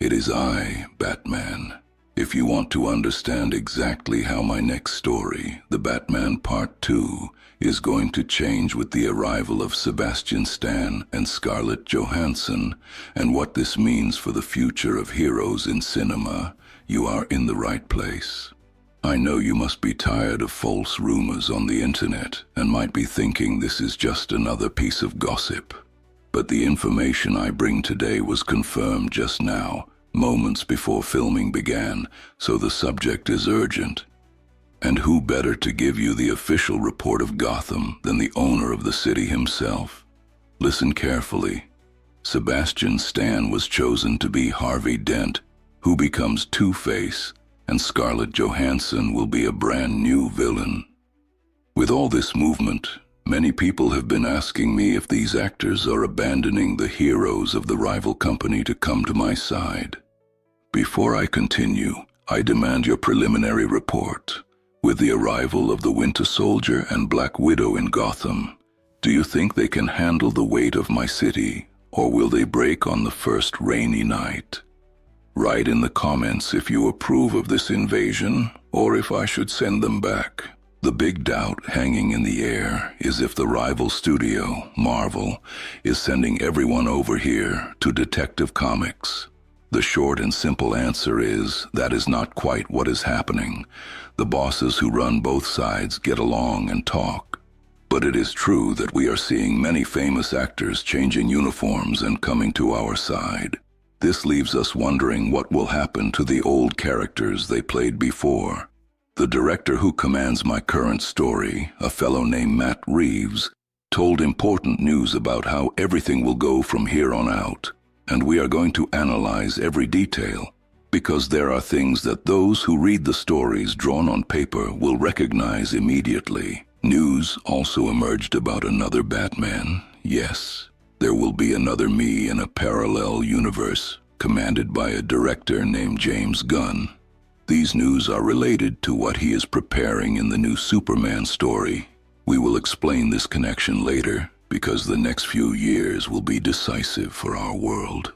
It is I, Batman. If you want to understand exactly how my next story, The Batman Part 2, is going to change with the arrival of Sebastian Stan and Scarlett Johansson, and what this means for the future of heroes in cinema, you are in the right place. I know you must be tired of false rumors on the internet and might be thinking this is just another piece of gossip. But the information I bring today was confirmed just now, moments before filming began, so the subject is urgent. And who better to give you the official report of Gotham than the owner of the city himself? Listen carefully. Sebastian Stan was chosen to be Harvey Dent, who becomes Two-Face, and Scarlett Johansson will be a brand new villain. With all this movement, many people have been asking me if these actors are abandoning the heroes of the rival company to come to my side. Before I continue, I demand your preliminary report. With the arrival of the Winter Soldier and Black Widow in Gotham, do you think they can handle the weight of my city, or will they break on the first rainy night? Write in the comments if you approve of this invasion, or if I should send them back. The big doubt hanging in the air is if the rival studio, Marvel, is sending everyone over here to Detective Comics. The short and simple answer is that is not quite what is happening. The bosses who run both sides get along and talk. But it is true that we are seeing many famous actors changing uniforms and coming to our side. This leaves us wondering what will happen to the old characters they played before. The director who commands my current story, a fellow named Matt Reeves, told important news about how everything will go from here on out. And we are going to analyze every detail, because there are things that those who read the stories drawn on paper will recognize immediately. News also emerged about another Batman. Yes, there will be another me in a parallel universe, commanded by a director named James Gunn. These news are related to what he is preparing in the new Superman story. We will explain this connection later, because the next few years will be decisive for our world.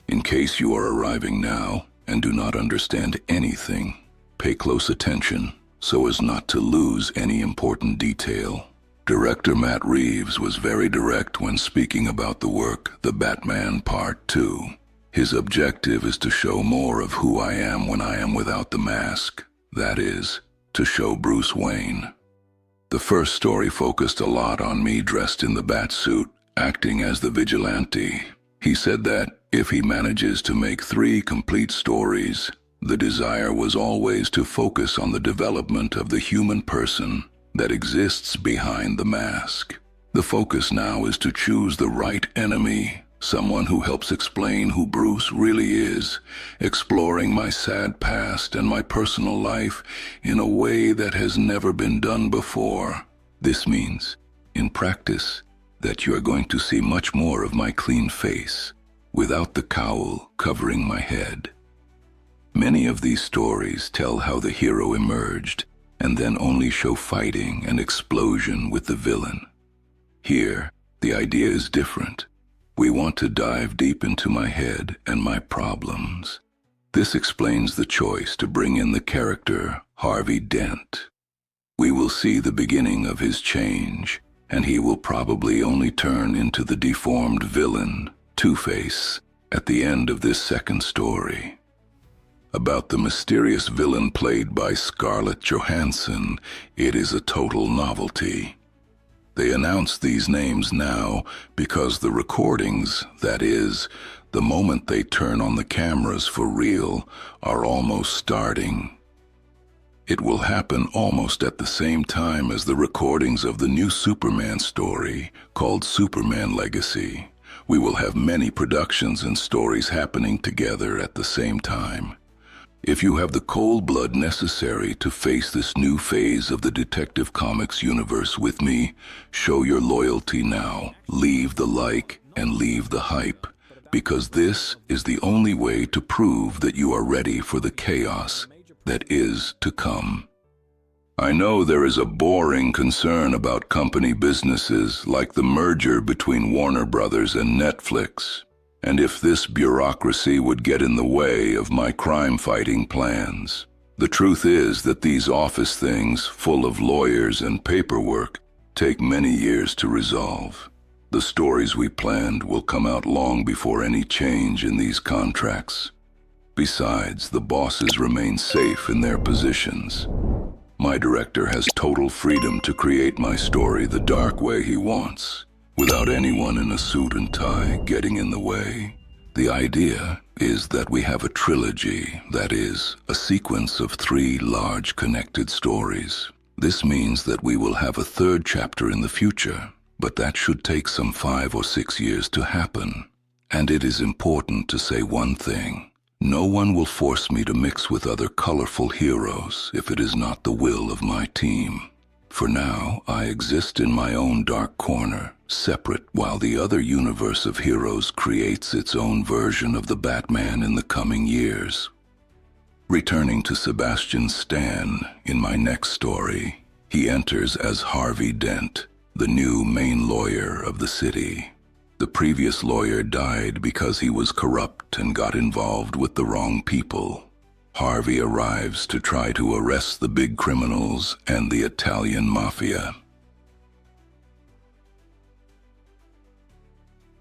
In case you are arriving now and do not understand anything, pay close attention so as not to lose any important detail. Director Matt Reeves was very direct when speaking about the work, The Batman Part 2. His objective is to show more of who I am when I am without the mask. That is, to show Bruce Wayne. The first story focused a lot on me dressed in the Batsuit, acting as the vigilante. He said that if he manages to make 3 complete stories, the desire was always to focus on the development of the human person that exists behind the mask. The focus now is to choose the right enemy, someone who helps explain who Bruce really is, exploring my sad past and my personal life in a way that has never been done before. This means, in practice, that you are going to see much more of my clean face, without the cowl covering my head. Many of these stories tell how the hero emerged, and then only show fighting and explosion with the villain. Here, the idea is different. We want to dive deep into my head and my problems. This explains the choice to bring in the character Harvey Dent. We will see the beginning of his change, and he will probably only turn into the deformed villain, Two-Face, at the end of this second story. About the mysterious villain played by Scarlett Johansson, it is a total novelty. They announce these names now because the recordings, that is, the moment they turn on the cameras for real, are almost starting. It will happen almost at the same time as the recordings of the new Superman story, called Superman Legacy. We will have many productions and stories happening together at the same time. If you have the cold blood necessary to face this new phase of the Detective Comics universe with me, show your loyalty now. Leave the like and leave the hype, because this is the only way to prove that you are ready for the chaos that is to come. I know there is a boring concern about company businesses like the merger between Warner Brothers and Netflix. and if this bureaucracy would get in the way of my crime-fighting plans. The truth is that these office things, full of lawyers and paperwork, take many years to resolve. The stories we planned will come out long before any change in these contracts. Besides, the bosses remain safe in their positions. My director has total freedom to create my story the dark way he wants, without anyone in a suit and tie getting in the way. The idea is that we have a trilogy, that is, a sequence of 3 large connected stories. This means that we will have a 3rd chapter in the future, but that should take some 5 or 6 years to happen. And it is important to say one thing. No one will force me to mix with other colorful heroes if it is not the will of my team. For now, I exist in my own dark corner, separate, while the other universe of heroes creates its own version of the Batman in the coming years. Returning to Sebastian Stan, in my next story, he enters as Harvey Dent, the new main lawyer of the city. The previous lawyer died because he was corrupt and got involved with the wrong people. Harvey arrives to try to arrest the big criminals and the Italian mafia.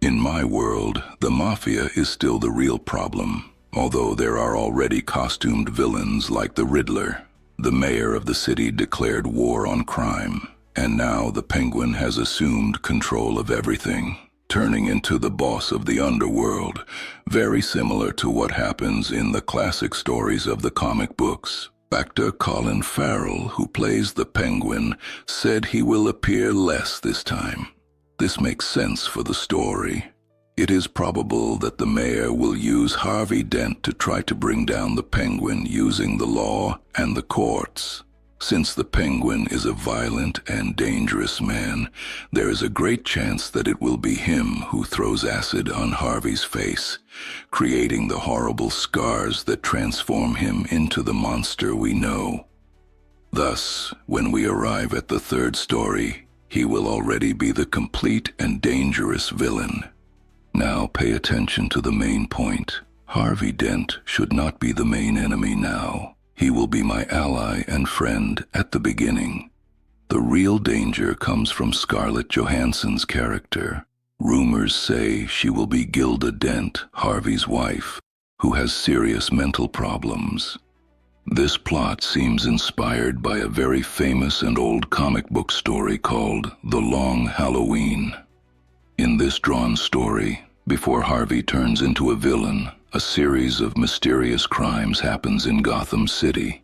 In my world, the mafia is still the real problem, although there are already costumed villains like the Riddler. The mayor of the city declared war on crime, and now the Penguin has assumed control of everything, turning into the boss of the underworld, very similar to what happens in the classic stories of the comic books. Actor Colin Farrell, who plays the Penguin, said he will appear less this time. This makes sense for the story. It is probable that the mayor will use Harvey Dent to try to bring down the Penguin using the law and the courts. Since the Penguin is a violent and dangerous man, there is a great chance that it will be him who throws acid on Harvey's face, creating the horrible scars that transform him into the monster we know. Thus, when we arrive at the 3rd story, he will already be the complete and dangerous villain. Now pay attention to the main point. Harvey Dent should not be the main enemy now. He will be my ally and friend at the beginning. The real danger comes from Scarlett Johansson's character. Rumors say she will be Gilda Dent, Harvey's wife, who has serious mental problems. This plot seems inspired by a very famous and old comic book story called The Long Halloween. In this drawn story, before Harvey turns into a villain, a series of mysterious crimes happens in Gotham City.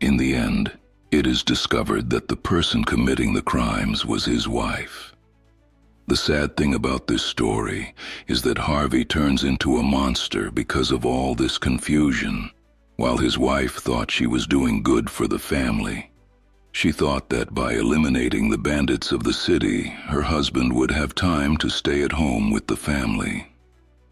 In the end, it is discovered that the person committing the crimes was his wife. The sad thing about this story is that Harvey turns into a monster because of all this confusion, while his wife thought she was doing good for the family. She thought that by eliminating the bandits of the city, her husband would have time to stay at home with the family.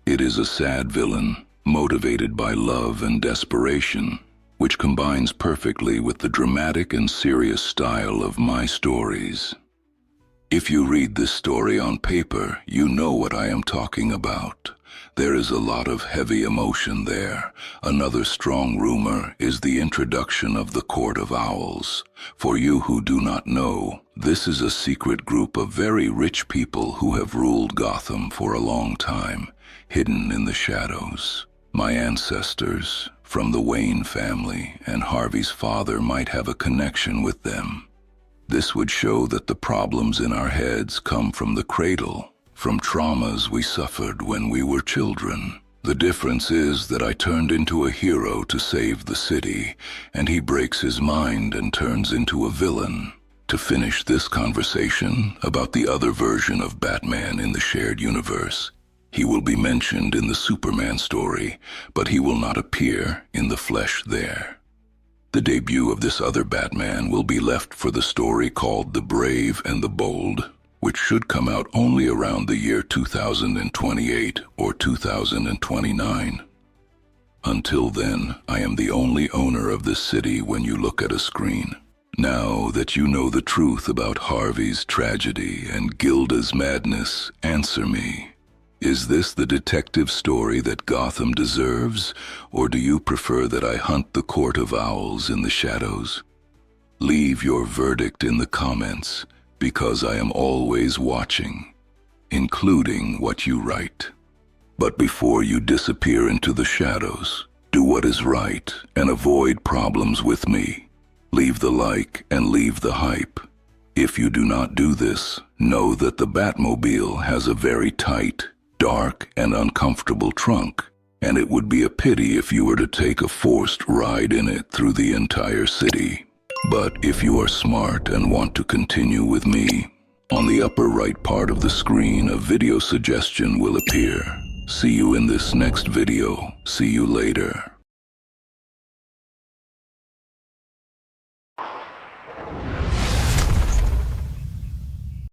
It is a sad villain, motivated by love and desperation, which combines perfectly with the dramatic and serious style of my stories. If you read this story on paper, you know what I am talking about. There is a lot of heavy emotion there. Another strong rumor is the introduction of the Court of Owls. For you who do not know, this is a secret group of very rich people who have ruled Gotham for a long time, hidden in the shadows. My ancestors, from the Wayne family, and Harvey's father might have a connection with them. This would show that the problems in our heads come from the cradle, from traumas we suffered when we were children. The difference is that I turned into a hero to save the city, and he breaks his mind and turns into a villain. To finish this conversation about the other version of Batman in the shared universe, he will be mentioned in the Superman story, but he will not appear in the flesh there. The debut of this other Batman will be left for the story called The Brave and the Bold, which should come out only around the year 2028 or 2029. Until then, I am the only owner of this city when you look at a screen. Now that you know the truth about Harvey's tragedy and Gilda's madness, answer me. Is this the detective story that Gotham deserves, or do you prefer that I hunt the court of owls in the shadows? Leave your verdict in the comments, because I am always watching, including what you write. But before you disappear into the shadows, do what is right and avoid problems with me. Leave the like and leave the hype. If you do not do this, know that the Batmobile has a very tight, dark, and uncomfortable trunk, and it would be a pity if you were to take a forced ride in it through the entire city. But if you are smart and want to continue with me, on the upper right part of the screen a video suggestion will appear. See you in this next video. See you later.